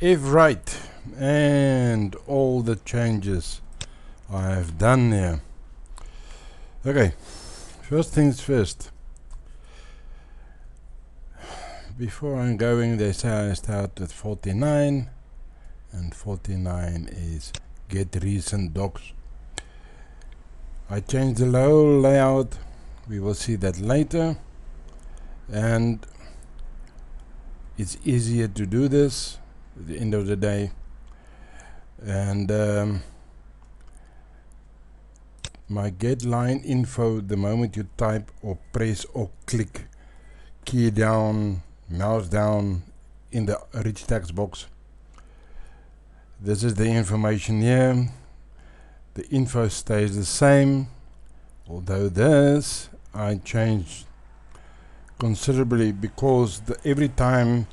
FWrite and all the changes I have done here. Okay, first things first. Before I'm going, they say I start with 49, and 49 is get recent docs. I changed the whole layout. We will see that later, and it's easier to do this at the end of the day. And my get line info, the moment you type or press or click key down, mouse down in the rich text box, this is the information here. The info stays the same, although this I changed considerably, because every time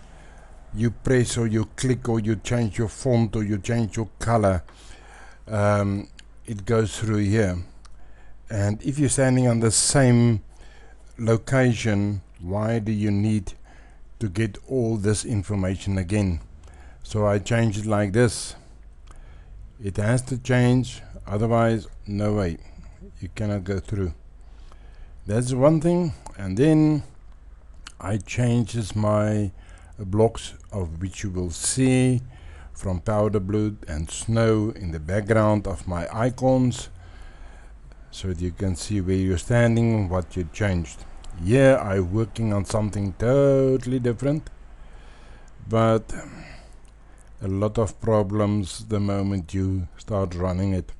you press or you click or you change your font or you change your color, it goes through here. And if you're standing on the same location, why do you need to get all this information again? So I changed it like this. It has to change, otherwise no way, you cannot go through. That's one thing. And then I changes my blocks, of which you will see from powder blue and snow in the background of my icons, so that you can see where you're standing, what you changed. Yeah, I'm working on something totally different, but a lot of problems the moment you start running it.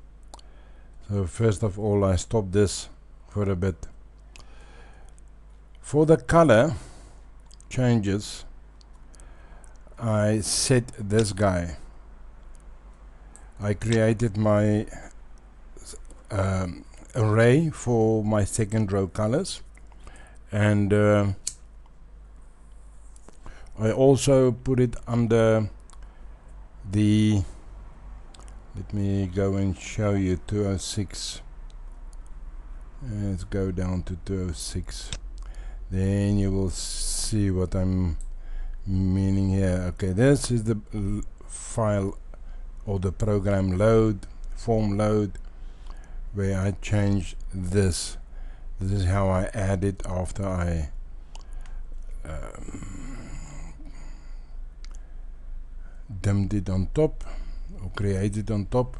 So first of all, I stop this for a bit. For the color changes, I set this guy. I created my array for my second row colors, and I also put it under the, let me go and show you, 206. Let's go down to 206, then you will see what I'm meaning here. Okay, this is the file or the program load, form load, where I change this. This is how I add it after I dumped it on top or created on top.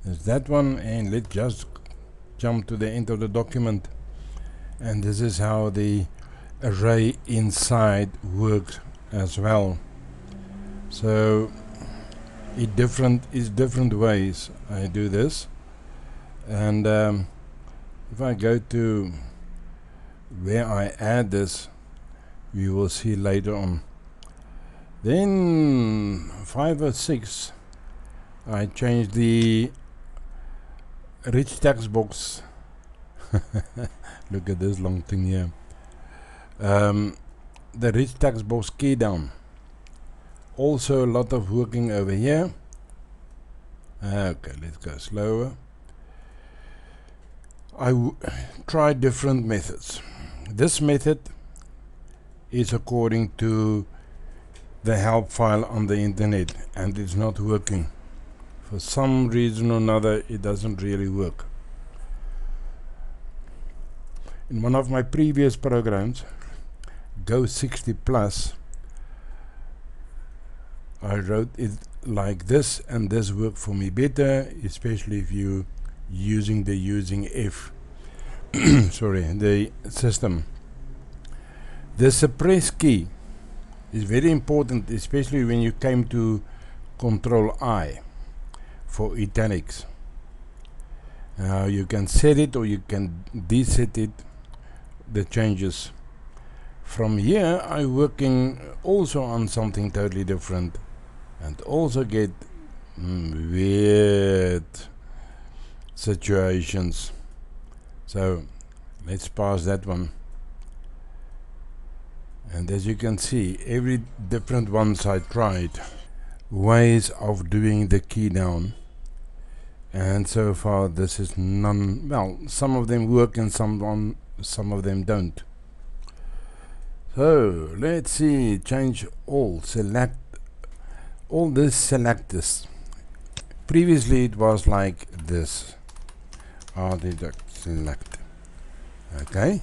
There's that one, and let's just jump to the end of the document, and this is how the array inside works as well. So it is different ways I do this. And if I go to where I add this, we will see later on. Then 5 or 6, I changed the rich text box. Look at this long thing here. The rich text box keydown. Also a lot of working over here. Okay, let's go slower. I try different methods. This method is according to the help file on the internet, and it's not working. For some reason or another, it doesn't really work. In one of my previous programs, Go 60 Plus, I wrote it like this, and this worked for me better, especially if you using F sorry, the system. The suppress key is very important, especially when you came to Control I for italics. Now you can set it or you can deset it, the changes. From here I'm working also on something totally different, and also get weird situations. So let's pass that one. And as you can see, every different ones I tried, ways of doing the key down, and so far this is none. Well, some of them work and some of them don't. So let's see, change all, select all this selectors. Previously it was like this. Select. Okay.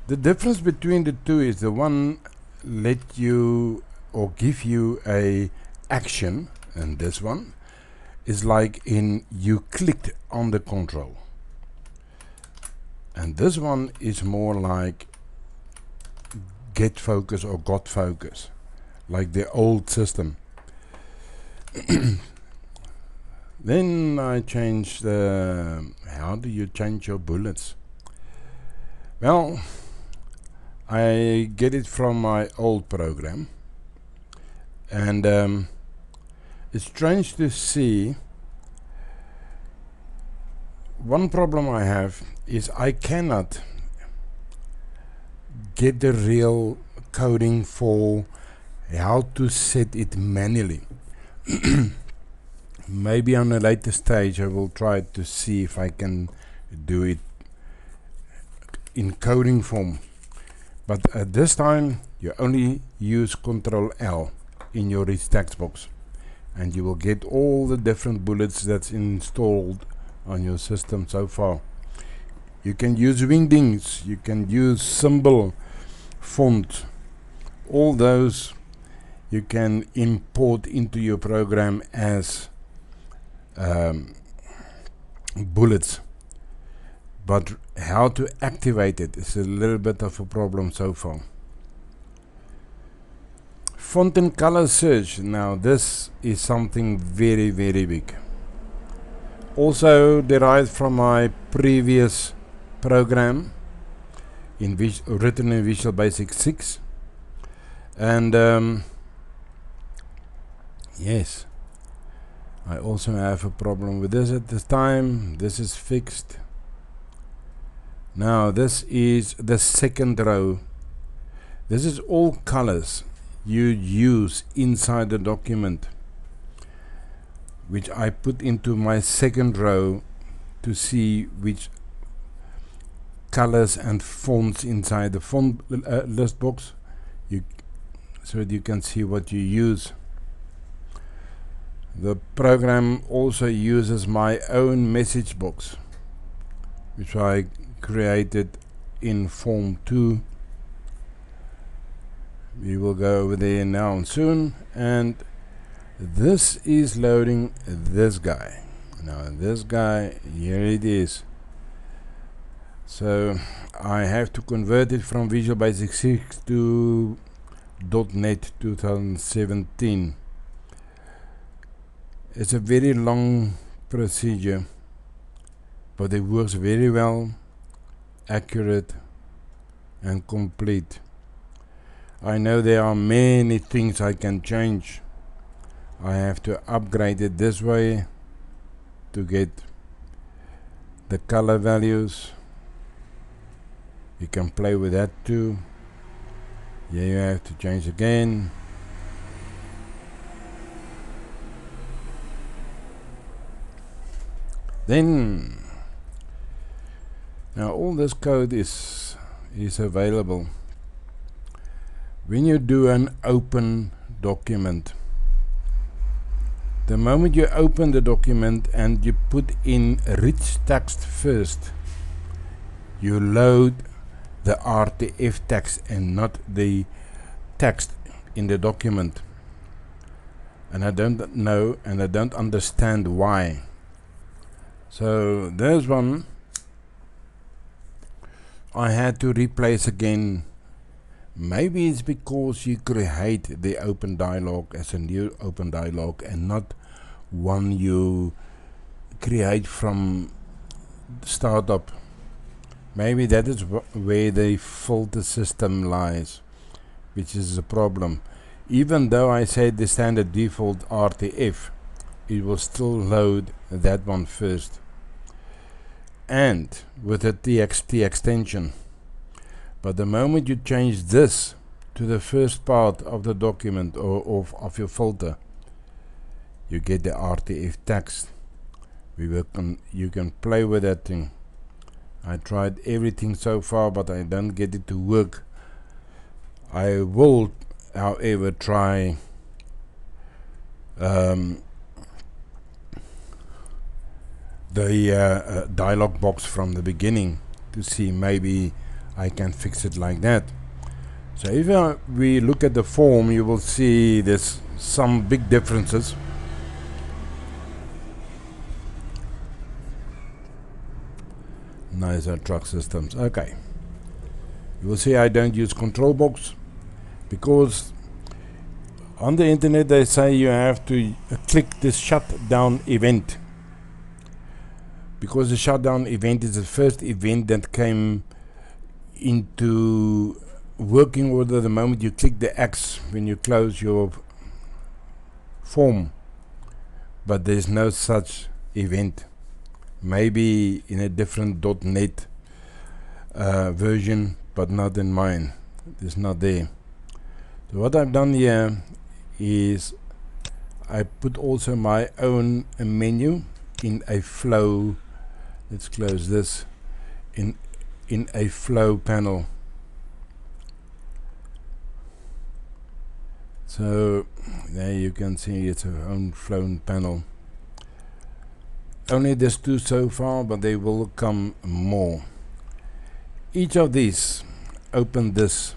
The difference between the two is the one let you or give you a action, and this one is like in you clicked on the control, and this one is more like get focus or got focus, like the old system. Then I changed the how do you change your bullets? Well, I get it from my old program, and it's strange to see. One problem I have is I cannot get the real coding for how to set it manually. Maybe on a later stage I will try to see if I can do it in coding form, but at this time you only use Ctrl L in your RichTextBox, and you will get all the different bullets that's installed on your system so far. You can use wingdings, you can use symbol, font, all those you can import into your program as bullets, but how to activate it is a little bit of a problem so far. Font and color search, now this is something very big, also derived from my previous program written in Visual Basic 6, and yes, I also have a problem with this at this time. This is fixed. Now this is the second row. This is all colors you use inside the document, which I put into my second row to see which colors and fonts inside the font list box, so that you can see what you use. The program also uses my own message box, which I created in Form 2. We will go over there now and soon, and this is loading this guy. Now this guy, here it is. So I have to convert it from Visual Basic 6 to .NET 2017. It's a very long procedure, but it works very well, accurate and complete. I know there are many things I can change. I have to upgrade it this way to get the color values. You can play with that too. Here you have to change again. Then, now all this code is available when you do an open document. The moment you open the document and you put in rich text first, you load the RTF text and not the text in the document. And I don't know and I don't understand why. So there's one I had to replace again. Maybe it's because you create the open dialog as a new open dialog and not one you create from startup. Maybe that is where the filter system lies, which is a problem. Even though I said the standard default RTF, it will still load that one first, and with a TXT extension. But the moment you change this to the first part of the document or of your filter, you get the RTF text. You can play with that thing. I tried everything so far, but I don't get it to work. I will, however, try um, the dialog box from the beginning to see maybe I can fix it like that. So if we look at the form, you will see there's some big differences. Nice truck systems. Okay, you will see I don't use control box because on the internet they say you have to click this shutdown event, because the shutdown event is the first event that came into working order the moment you click the X when you close your form, but there's no such event. Maybe in a different .NET version, but not in mine. It's not there. So what I've done here is I put also my own menu in a flow. Let's close this in a flow panel. So there you can see it's a own flow panel. Only there's 2 so far, but they will come more. Each of these, open this,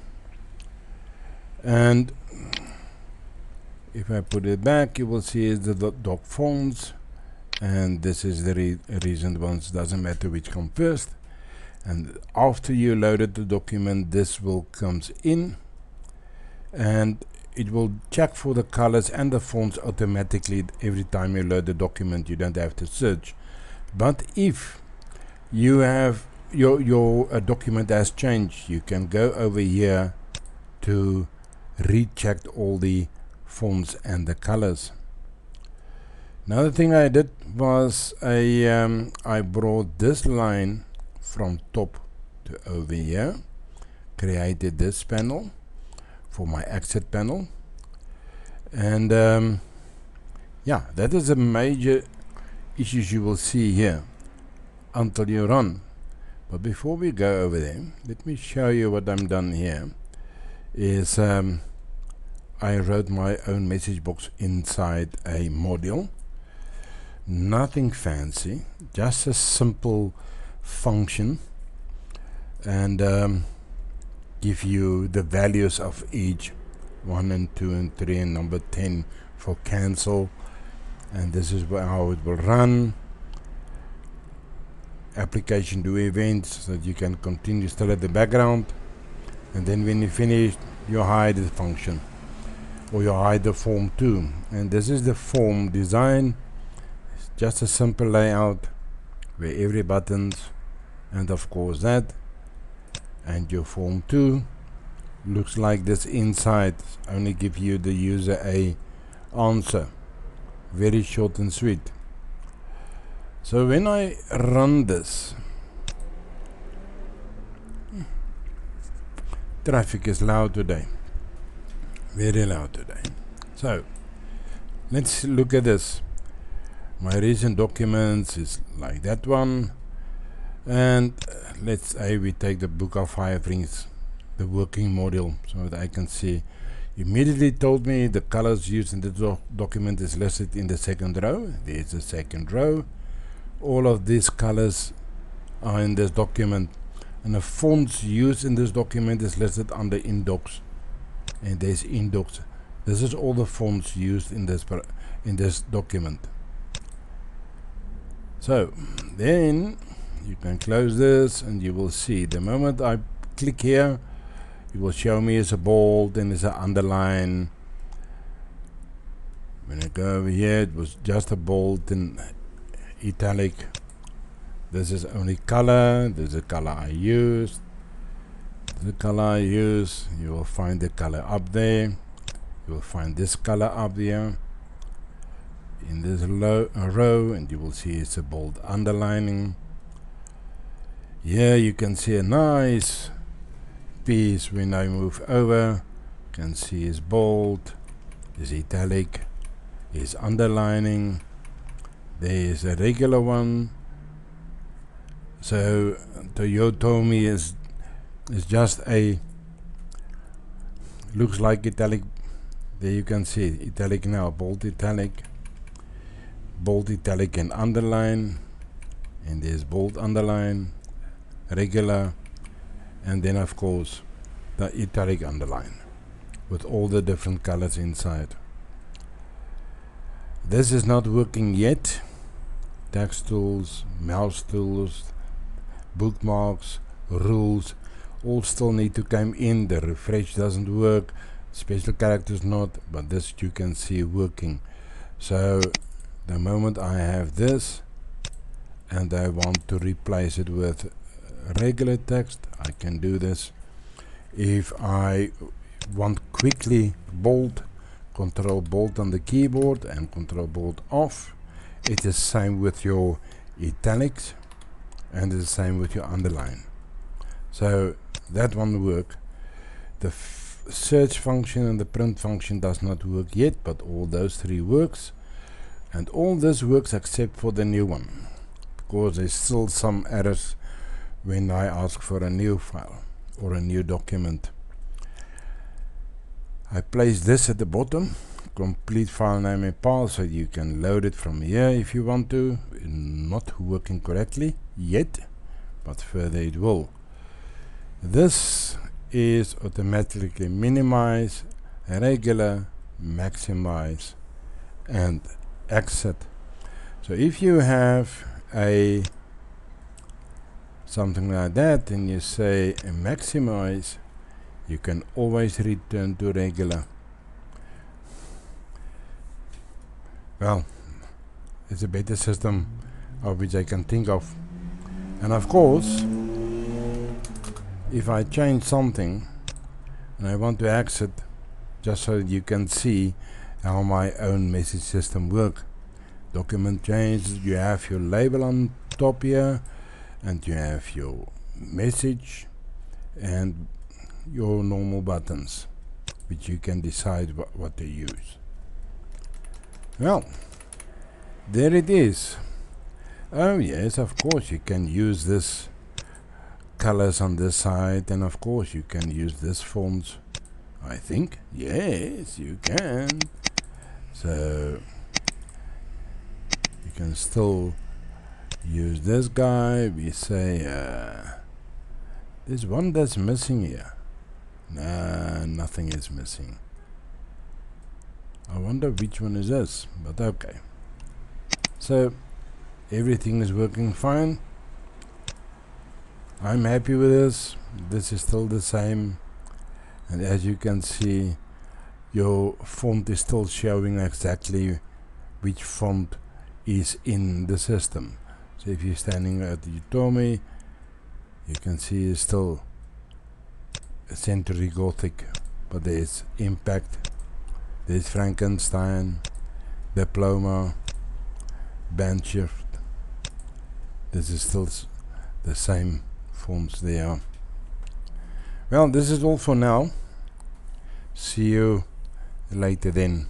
and if I put it back, you will see is the doc fonts, and this is the recent ones. Doesn't matter which come first. And after you loaded the document, this will comes in, and it will check for the colors and the fonts automatically every time you load the document. You don't have to search. But if you have your document has changed, you can go over here to recheck all the fonts and the colors. Another thing I did was I brought this line from top to over here, created this panel for my exit panel, and yeah, that is a major issues you will see here until you run. But before we go over there, let me show you what I'm done here. Is I wrote my own message box inside a module. Nothing fancy, just a simple function, and give you the values of each 1 and 2 and 3 and number 10 for cancel, and this is how it will run. Application do events so that you can continue still at the background, and then when you finish you hide the function or you hide the form too. And this is the form design. It's just a simple layout where every buttons and of course that, and your form 2 looks like this inside. Only give you the user a answer, very short and sweet. So when I run this, traffic is loud today, very loud today. So let's look at this. My recent documents is like that one, and let's say we take the book of firings, the working module, so that I can see. Immediately told me the colors used in the document is listed in the second row. There's the second row. All of these colors are in this document, and the fonts used in this document is listed under index, and there's index. This is all the fonts used in this document. So then you can close this, and you will see the moment I click here, it will show me as a bold and as an underline. When I go over here, it was just a bold and italic. This is only color. This is the color I used. The color I use, you will find the color up there. You will find this color up there in this row, and you will see it's a bold underlining. Here you can see a nice piece. When I move over, you can see it's bold, it's italic, it's underlining. There is a regular one. So Toyotomi is just a, looks like italic There you can see italic now, bold, italic and underline, and there's bold, underline, regular, and then of course the italic underline with all the different colors inside. This is not working yet. Text tools, mouse tools, bookmarks, rules all still need to come in. The refresh doesn't work, special characters not, but this you can see working. So the moment I have this and I want to replace it with regular text, I can do this. If I want quickly bold, Control bold on the keyboard and Control bold off. It is the same with your italics and it's the same with your underline. So that one work. The search function and the print function does not work yet, but all those three works, and all this works except for the new one, because there's still some errors when I ask for a new file or a new document. I place this at the bottom, complete file name and path, so you can load it from here if you want to. Not working correctly yet, but further it will. This is automatically minimize, regular, maximize, and exit. So if you have a something like that and you say maximize, you can always return to regular. Well, it's a better system of which I can think of. And of course, if I change something and I want to exit, just so you can see how my own message system works. Document change, you have your label on top here, and you have your message and your normal buttons, which you can decide what to use. Well, there it is. Oh yes, of course you can use this colors on this side, and of course you can use this fonts. I think yes, you can. So you can still use this guy. We say there's one that's missing here. Nah, nothing is missing. I wonder which one is this, but okay. So everything is working fine. I'm happy with this. This is still the same, and as you can see, your font is still showing exactly which font is in the system. So if you're standing at the Utomi, you can see it's still a Century Gothic, but there's Impact, there's Frankenstein, Diploma, Bandshift. This is still the same fonts there. Well, this is all for now. See you later then.